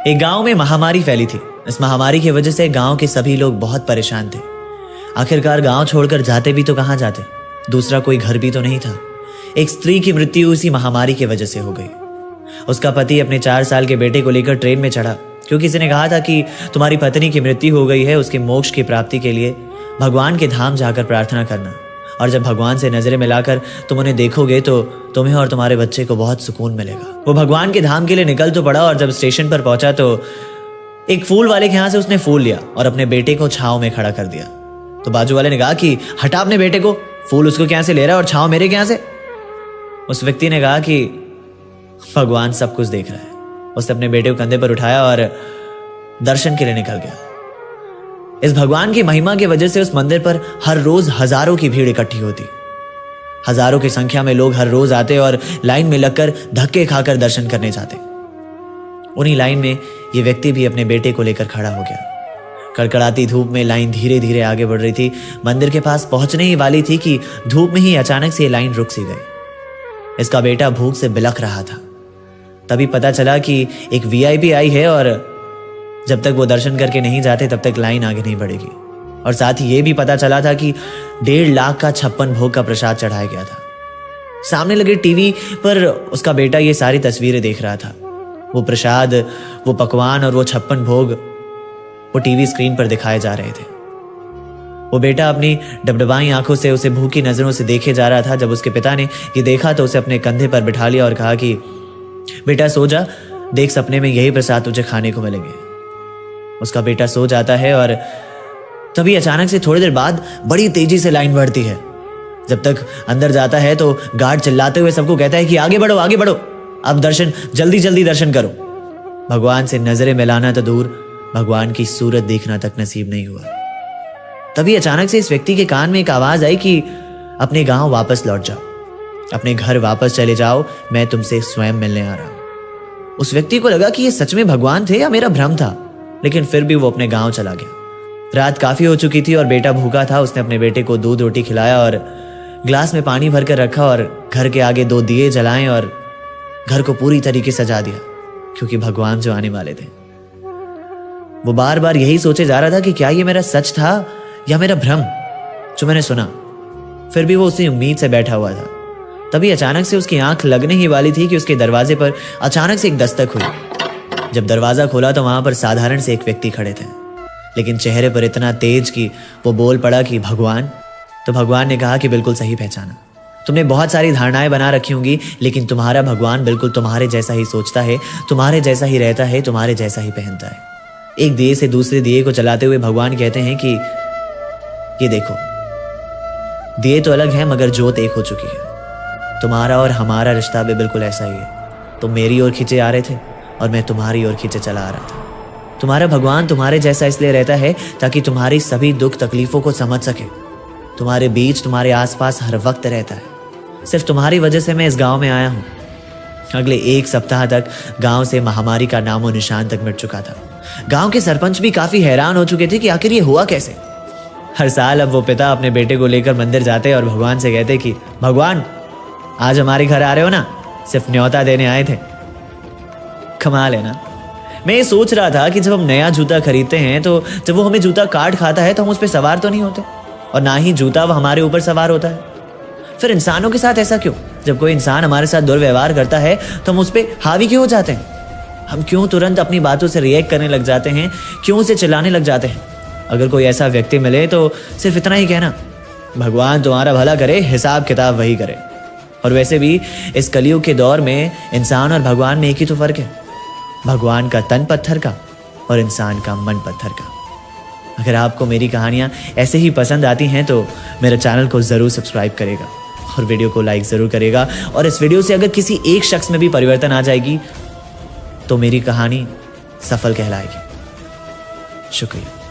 एक गांव में महामारी फैली थी। इस महामारी की वजह से गांव के सभी लोग बहुत परेशान थे। आखिरकार गांव छोड़कर जाते भी तो कहां जाते, दूसरा कोई घर भी तो नहीं था। एक स्त्री की मृत्यु इसी महामारी की वजह से हो गई। उसका पति अपने 4 साल के बेटे को लेकर ट्रेन में चढ़ा, क्योंकि किसी ने कहा था कि तुम्हारी पत्नी की मृत्यु हो गई है, उसके मोक्ष की प्राप्ति के लिए भगवान के धाम जाकर प्रार्थना करना, और जब भगवान से नजरें मिलाकर तुम उन्हें देखोगे तो तुम्हें और तुम्हारे बच्चे को बहुत सुकून मिलेगा। वो भगवान के धाम के लिए निकल तो पड़ा, और जब स्टेशन पर पहुंचा तो एक फूल वाले के यहां से उसने फूल लिया और अपने बेटे को छांव में खड़ा कर दिया। तो बाजू वाले ने कहा कि हटा अपने बेटे को, फूल उसको क्या से ले रहा है और छांव मेरे क्या से। उस व्यक्ति ने कहा कि भगवान सब कुछ देख रहा है। उसने अपने बेटे को कंधे पर उठाया और दर्शन के लिए निकल गया। इस भगवान की महिमा की वजह से उस मंदिर पर हर रोज हजारों की भीड़ इकट्ठी होती। हजारों की संख्या में लोग हर रोज आते और लाइन में लगकर धक्के खाकर दर्शन करने जाते। उन्हीं लाइन में ये व्यक्ति भी अपने बेटे को लेकर खड़ा हो गया। कड़कड़ाती धूप में लाइन धीरे धीरे आगे बढ़ रही थी। मंदिर के पास पहुंचने ही वाली थी कि धूप में ही अचानक से ये लाइन रुक सी गई। इसका बेटा भूख से बिलख रहा था। तभी पता चला कि एक वीआईपी आई है और जब तक वो दर्शन करके नहीं जाते तब तक लाइन आगे नहीं बढ़ेगी। और साथ ही ये भी पता चला था कि 1.5 लाख का 56 भोग का प्रसाद चढ़ाया गया था। सामने लगे टीवी पर उसका बेटा ये सारी तस्वीरें देख रहा था। वो प्रसाद, वो पकवान और वो 56 भोग वो टीवी स्क्रीन पर दिखाए जा रहे थे। वो बेटा अपनी डबडबाई आंखों से उसे भूखी नजरों से देखे जा रहा था। जब उसके पिता ने ये देखा तो उसे अपने कंधे पर बिठा लिया और कहा कि बेटा सो जा, देख सपने में यही प्रसाद तुझे खाने को मिलेंगे। उसका बेटा सो जाता है और तभी अचानक से थोड़ी देर बाद बड़ी तेजी से लाइन बढ़ती है। जब तक अंदर जाता है तो गार्ड चिल्लाते हुए सबको कहता है कि आगे बढ़ो, आगे बढ़ो, अब दर्शन, जल्दी जल्दी दर्शन करो। भगवान से नजरें मिलाना तो दूर, भगवान की सूरत देखना तक नसीब नहीं हुआ। तभी अचानक से इस व्यक्ति के कान में एक आवाज आई कि अपने गांव वापस लौट जाओ, अपने घर वापस चले जाओ, मैं तुमसे स्वयं मिलने आ रहा हूं। उस व्यक्ति को लगा कि ये सच में भगवान थे या मेरा भ्रम था, लेकिन फिर भी वो अपने गांव चला गया। रात काफी हो चुकी थी और बेटा भूखा था। उसने अपने बेटे को दूध रोटी खिलाया और ग्लास में पानी भरकर रखा और घर के आगे 2 दिए जलाएं और घर को पूरी तरीके से सजा दिया, क्योंकि भगवान जो आने वाले थे। वो बार बार यही सोचे जा रहा था कि क्या ये मेरा सच था या मेरा भ्रम जो मैंने सुना। फिर भी वो उसी उम्मीद से बैठा हुआ था। तभी अचानक से उसकी आंख लगने ही वाली थी कि उसके दरवाजे पर अचानक से एक दस्तक हुई। जब दरवाजा खोला तो वहां पर साधारण से एक व्यक्ति खड़े थे, लेकिन चेहरे पर इतना तेज कि वो बोल पड़ा कि भगवान। तो भगवान ने कहा कि बिल्कुल सही पहचाना, तुमने बहुत सारी धारणाएं बना रखी होंगी, लेकिन तुम्हारा भगवान बिल्कुल तुम्हारे जैसा ही सोचता है, तुम्हारे जैसा ही रहता है, तुम्हारे जैसा ही पहनता है। एक दिए से दूसरे दिए को चलाते हुए भगवान कहते हैं कि ये देखो, दिए तो अलग है मगर जोत एक हो चुकी है। तुम्हारा और हमारा रिश्ता भी बिल्कुल ऐसा ही है। तुम मेरी ओर खींचे आ रहे थे और मैं तुम्हारी ओर खींचे चला आ रहा था। तुम्हारा भगवान तुम्हारे जैसा इसलिए रहता है ताकि तुम्हारी सभी दुख तकलीफों को समझ सके। तुम्हारे बीच, तुम्हारे आसपास हर वक्त रहता है। सिर्फ तुम्हारी वजह से मैं इस गांव में आया हूँ। अगले 1 सप्ताह तक गांव से महामारी का नामो निशान तक मिट चुका था। गांव के सरपंच भी काफी हैरान हो चुके थे कि आखिर ये हुआ कैसे। हर साल अब वो पिता अपने बेटे को लेकर मंदिर जाते और भगवान से कहते कि भगवान आज हमारे घर आ रहे हो ना, सिर्फ न्योता देने आए थे। कमाल है ना। मैं ये सोच रहा था कि जब हम नया जूता खरीदते हैं तो जब वो हमें जूता काट खाता है तो हम उस पर सवार तो नहीं होते, और ना ही जूता वो हमारे ऊपर सवार होता है। फिर इंसानों के साथ ऐसा क्यों? जब कोई इंसान हमारे साथ दुर्व्यवहार करता है तो हम उस पर हावी क्यों हो जाते हैं? हम क्यों तुरंत अपनी बातों से रिएक्ट करने लग जाते हैं? क्यों उसे चिल्लाने लग जाते हैं? अगर कोई ऐसा व्यक्ति मिले तो सिर्फ इतना ही कहना, भगवान तुम्हारा भला करे, हिसाब किताब वही करे। और वैसे भी इस कलयुग के दौर में इंसान और भगवान में एक ही तो फर्क है, भगवान का तन पत्थर का और इंसान का मन पत्थर का। अगर आपको मेरी कहानियां ऐसे ही पसंद आती हैं तो मेरे चैनल को जरूर सब्सक्राइब करेगा और वीडियो को लाइक जरूर करेगा। और इस वीडियो से अगर किसी एक शख्स में भी परिवर्तन आ जाएगी तो मेरी कहानी सफल कहलाएगी। शुक्रिया।